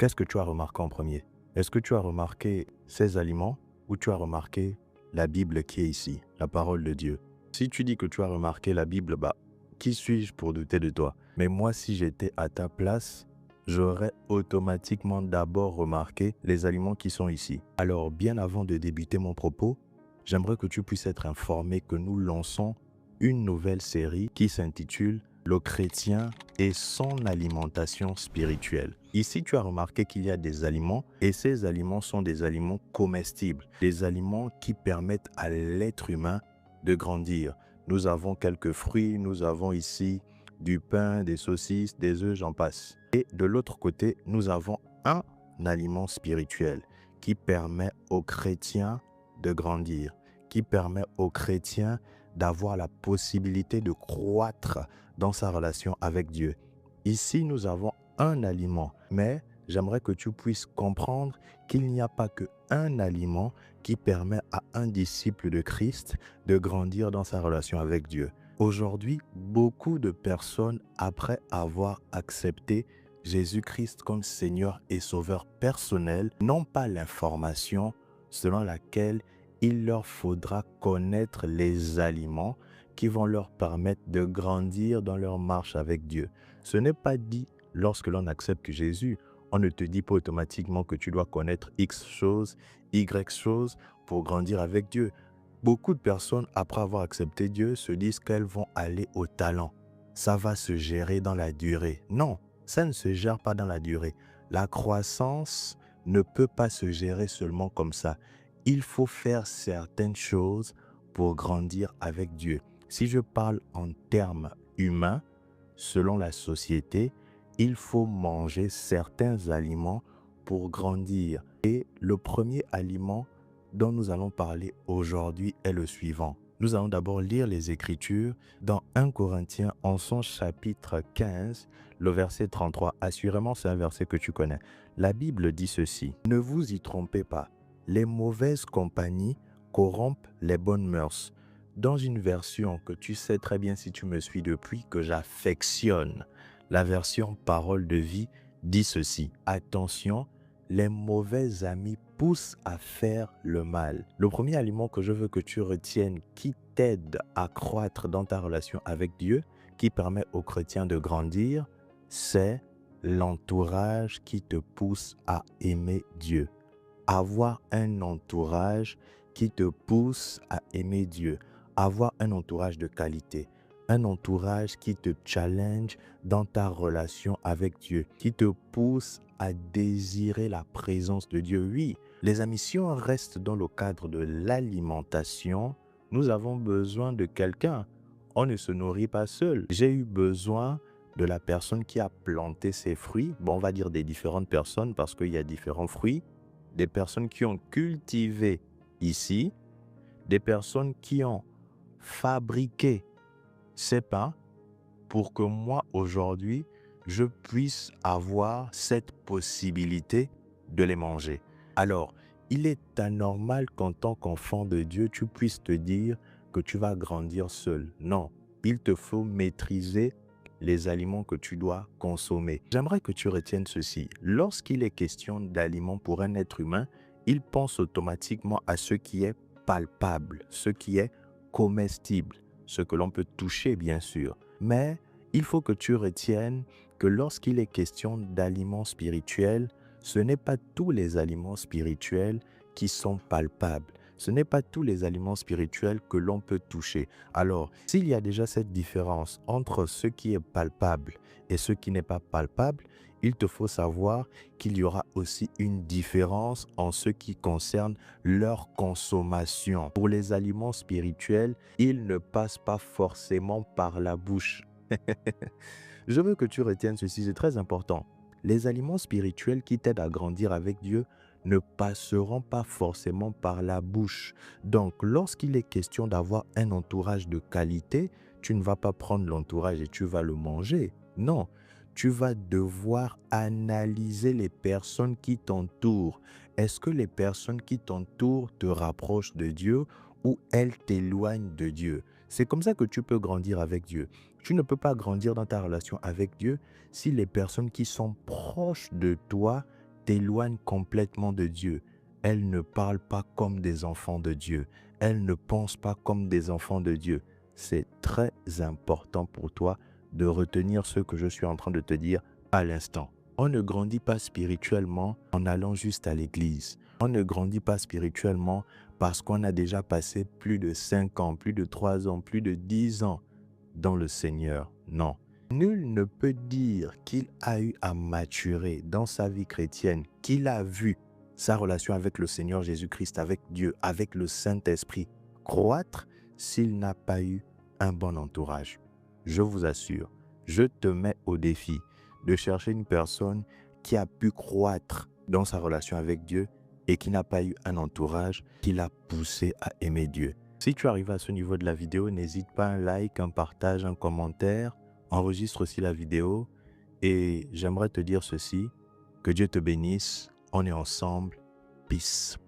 Qu'est-ce que tu as remarqué en premier? Est-ce que tu as remarqué ces aliments ou tu as remarqué la Bible qui est ici, la parole de Dieu? Si tu dis que tu as remarqué la Bible, qui suis-je pour douter de toi? Mais moi, si j'étais à ta place, j'aurais automatiquement d'abord remarqué les aliments qui sont ici. Alors, bien avant de débuter mon propos, j'aimerais que tu puisses être informé que nous lançons une nouvelle série qui s'intitule Le chrétien et son alimentation spirituelle. Ici, tu as remarqué qu'il y a des aliments et ces aliments sont des aliments comestibles, des aliments qui permettent à l'être humain de grandir. Nous avons quelques fruits, nous avons ici du pain, des saucisses, des œufs, j'en passe. Et de l'autre côté, nous avons un aliment spirituel qui permet aux chrétiens de grandir, qui permet aux chrétiens d'avoir la possibilité de croître dans sa relation avec Dieu. Ici, nous avons un aliment, mais j'aimerais que tu puisses comprendre qu'il n'y a pas qu'un aliment qui permet à un disciple de Christ de grandir dans sa relation avec Dieu. Aujourd'hui, beaucoup de personnes, après avoir accepté Jésus-Christ comme Seigneur et Sauveur personnel, n'ont pas l'information selon laquelle il leur faudra connaître les aliments qui vont leur permettre de grandir dans leur marche avec Dieu. Ce n'est pas dit lorsque l'on accepte Jésus, on ne te dit pas automatiquement que tu dois connaître X choses, Y choses pour grandir avec Dieu. Beaucoup de personnes, après avoir accepté Dieu, se disent qu'elles vont aller au talent. Ça va se gérer dans la durée. Non, ça ne se gère pas dans la durée. La croissance ne peut pas se gérer seulement comme ça. Il faut faire certaines choses pour grandir avec Dieu. Si je parle en termes humains, selon la société, il faut manger certains aliments pour grandir. Et le premier aliment dont nous allons parler aujourd'hui est le suivant. Nous allons d'abord lire les Écritures dans 1 Corinthiens en son chapitre 15, le verset 33. Assurément, c'est un verset que tu connais. La Bible dit ceci: « Ne vous y trompez pas, les mauvaises compagnies corrompent les bonnes mœurs. » Dans une version que tu sais très bien si tu me suis depuis, que j'affectionne, la version Parole de vie dit ceci: « Attention, les mauvais amis poussent à faire le mal. » Le premier aliment que je veux que tu retiennes qui t'aide à croître dans ta relation avec Dieu, qui permet aux chrétiens de grandir, c'est l'entourage qui te pousse à aimer Dieu. Avoir un entourage qui te pousse à aimer Dieu. Avoir un entourage de qualité. Un entourage qui te challenge dans ta relation avec Dieu, qui te pousse à désirer la présence de Dieu. Oui, les amis, si on reste dans le cadre de l'alimentation, nous avons besoin de quelqu'un. On ne se nourrit pas seul. J'ai eu besoin de la personne qui a planté ses fruits. Bon, on va dire des différentes personnes parce qu'il y a différents fruits. Des personnes qui ont cultivé ici, des personnes qui ont fabriqué ces pains pour que moi, aujourd'hui, je puisse avoir cette possibilité de les manger. Alors, il est anormal qu'en tant qu'enfant de Dieu, tu puisses te dire que tu vas grandir seul. Non, il te faut maîtriser les aliments que tu dois consommer. J'aimerais que tu retiennes ceci. Lorsqu'il est question d'aliments pour un être humain, il pense automatiquement à ce qui est palpable, ce qui est comestible, ce que l'on peut toucher bien sûr. Mais il faut que tu retiennes que lorsqu'il est question d'aliments spirituels, ce n'est pas tous les aliments spirituels qui sont palpables. Ce n'est pas tous les aliments spirituels que l'on peut toucher. Alors, s'il y a déjà cette différence entre ce qui est palpable et ce qui n'est pas palpable, il te faut savoir qu'il y aura aussi une différence en ce qui concerne leur consommation. Pour les aliments spirituels, ils ne passent pas forcément par la bouche. Je veux que tu retiennes ceci, c'est très important. Les aliments spirituels qui t'aident à grandir avec Dieu ne passeront pas forcément par la bouche. Donc, lorsqu'il est question d'avoir un entourage de qualité, tu ne vas pas prendre l'entourage et tu vas le manger. Non, tu vas devoir analyser les personnes qui t'entourent. Est-ce que les personnes qui t'entourent te rapprochent de Dieu ou elles t'éloignent de Dieu? C'est comme ça que tu peux grandir avec Dieu. Tu ne peux pas grandir dans ta relation avec Dieu si les personnes qui sont proches de toi t'éloignent complètement de Dieu. Elles ne parlent pas comme des enfants de Dieu. Elles ne pensent pas comme des enfants de Dieu. C'est très important pour toi de retenir ce que je suis en train de te dire à l'instant. On ne grandit pas spirituellement en allant juste à l'église. On ne grandit pas spirituellement parce qu'on a déjà passé plus de 5 ans, plus de 3 ans, plus de 10 ans dans le Seigneur. Non. Nul ne peut dire qu'il a eu à maturer dans sa vie chrétienne, qu'il a vu sa relation avec le Seigneur Jésus-Christ, avec Dieu, avec le Saint-Esprit croître s'il n'a pas eu un bon entourage. Je vous assure, je te mets au défi de chercher une personne qui a pu croître dans sa relation avec Dieu et qui n'a pas eu un entourage qui l'a poussé à aimer Dieu. Si tu arrives à ce niveau de la vidéo, n'hésite pas, un like, un partage, un commentaire. Enregistre aussi la vidéo et j'aimerais te dire ceci, que Dieu te bénisse, on est ensemble, peace.